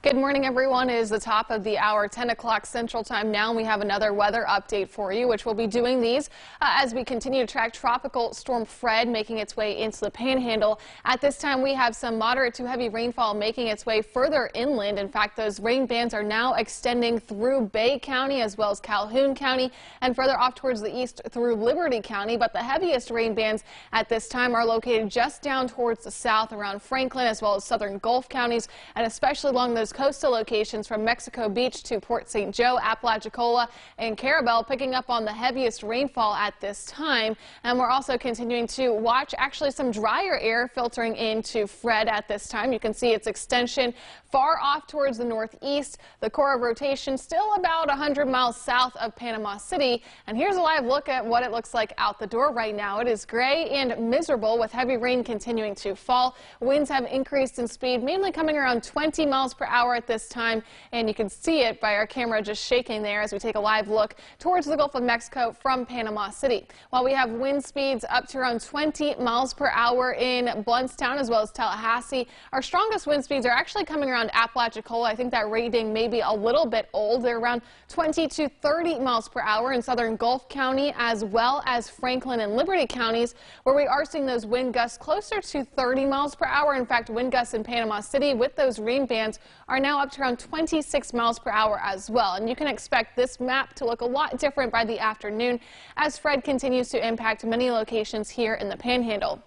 Good morning, everyone. It is the top of the hour, 10 o'clock Central Time now, and we have another weather update for you, which we'll be doing these as we continue to track Tropical Storm Fred making its way into the Panhandle. At this time, we have some moderate to heavy rainfall making its way further inland. In fact, those rain bands are now extending through Bay County as well as Calhoun County and further off towards the east through Liberty County. But the heaviest rain bands at this time are located just down towards the south around Franklin as well as southern Gulf counties, and especially along those coastal locations from Mexico Beach to Port St. Joe, Apalachicola, and Carabel, picking up on the heaviest rainfall at this time. And we're also continuing to watch actually some drier air filtering into Fred at this time. You can see its extension far off towards the northeast. The core of rotation still about 100 miles south of Panama City. And here's a live look at what it looks like out the door right now. It is gray and miserable with heavy rain continuing to fall. Winds have increased in speed, mainly coming around 20 miles per hour at this time, and you can see it by our camera just shaking there as we take a live look towards the Gulf of Mexico from Panama City. While we have wind speeds up to around 20 miles per hour in Bluntstown as well as Tallahassee, our strongest wind speeds are actually coming around Apalachicola. I think that rating may be a little bit old. They're around 20 to 30 miles per hour in southern Gulf County as well as Franklin and Liberty counties, where we are seeing those wind gusts closer to 30 miles per hour. In fact, wind gusts in Panama City with those rain bands are now up to around 26 miles per hour as well. And you can expect this map to look a lot different by the afternoon as Fred continues to impact many locations here in the Panhandle.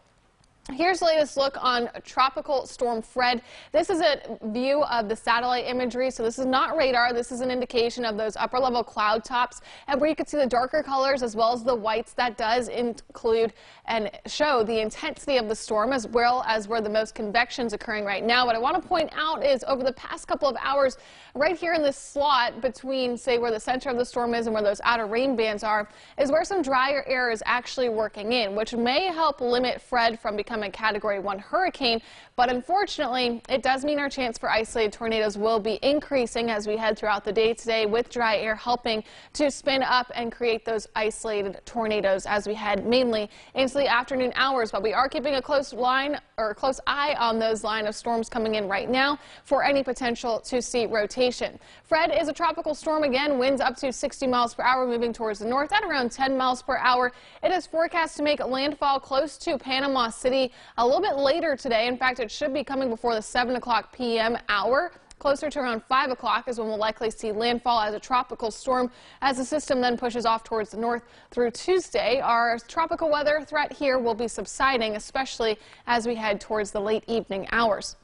Here's the latest look on Tropical Storm Fred. This is a view of the satellite imagery, so this is not radar. This is an indication of those upper level cloud tops, and where you can see the darker colors as well as the whites. That does include and show the intensity of the storm as well as where the most convection is occurring right now. What I want to point out is over the past couple of hours, right here in this slot between, say, where the center of the storm is and where those outer rain bands are, is where some drier air is actually working in, which may help limit Fred from becoming a Category 1 hurricane. But unfortunately, it does mean our chance for isolated tornadoes will be increasing as we head throughout the day today, with dry air helping to spin up and create those isolated tornadoes as we head mainly into the afternoon hours. But we are keeping a close eye on those line of storms coming in right now for any potential to see rotation. Fred is a tropical storm again, winds up to 60 miles per hour moving towards the north at around 10 miles per hour. It is forecast to make landfall close to Panama City a little bit later today. In fact, it should be coming before the 7 o'clock p.m. hour. Closer to around 5 o'clock is when we'll likely see landfall as a tropical storm as the system then pushes off towards the north through Tuesday. Our tropical weather threat here will be subsiding, especially as we head towards the late evening hours.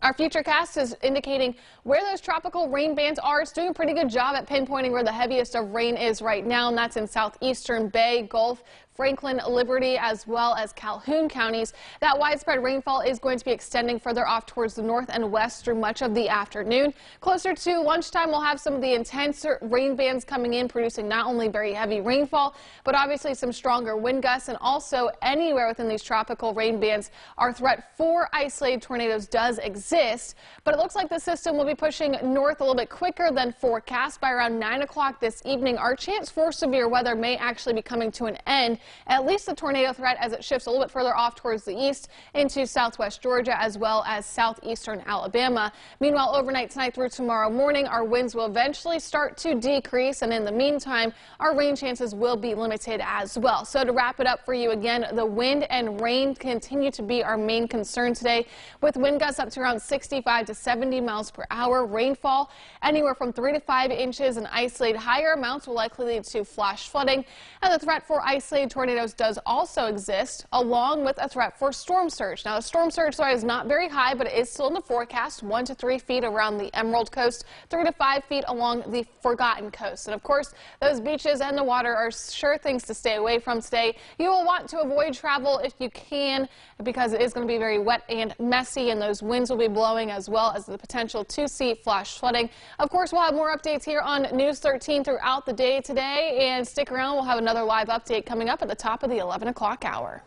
Our FUTURECAST is indicating where those tropical rain bands are. It's doing a pretty good job at pinpointing where the heaviest of rain is right now, and that's in southeastern Bay, Gulf, Franklin, Liberty, as well as Calhoun counties. That widespread rainfall is going to be extending further off towards the north and west through much of the afternoon. Closer to lunchtime, we'll have some of the intenser rain bands coming in, producing not only very heavy rainfall, but obviously some stronger wind gusts. And also anywhere within these tropical rain bands, our threat for isolated tornadoes does exist. But it looks like the system will be pushing north a little bit quicker than forecast. By around 9 o'clock this evening, our chance for severe weather may actually be coming to an end. At least the tornado threat as it shifts a little bit further off towards the east into southwest Georgia as well as southeastern Alabama. Meanwhile, overnight tonight through tomorrow morning, our winds will eventually start to decrease, and in the meantime, our rain chances will be limited as well. So to wrap it up for you again, the wind and rain continue to be our main concern today, with wind gusts up to around 65 to 70 miles per hour. Rainfall anywhere from 3 to 5 inches, and isolated higher amounts will likely lead to flash flooding. And the threat for isolated tornadoes does also exist, along with a threat for storm surge. Now, the storm surge threat is not very high, but it is still in the forecast, 1 to 3 feet around the Emerald Coast, 3 to 5 feet along the Forgotten Coast. And of course, those beaches and the water are sure things to stay away from today. You will want to avoid travel if you can, because it is going to be very wet and messy, and those winds will be blowing as well as the potential to see flash flooding. Of course, we'll have more updates here on News 13 throughout the day today, and stick around. We'll have another live update coming up at the top of the 11 o'clock hour.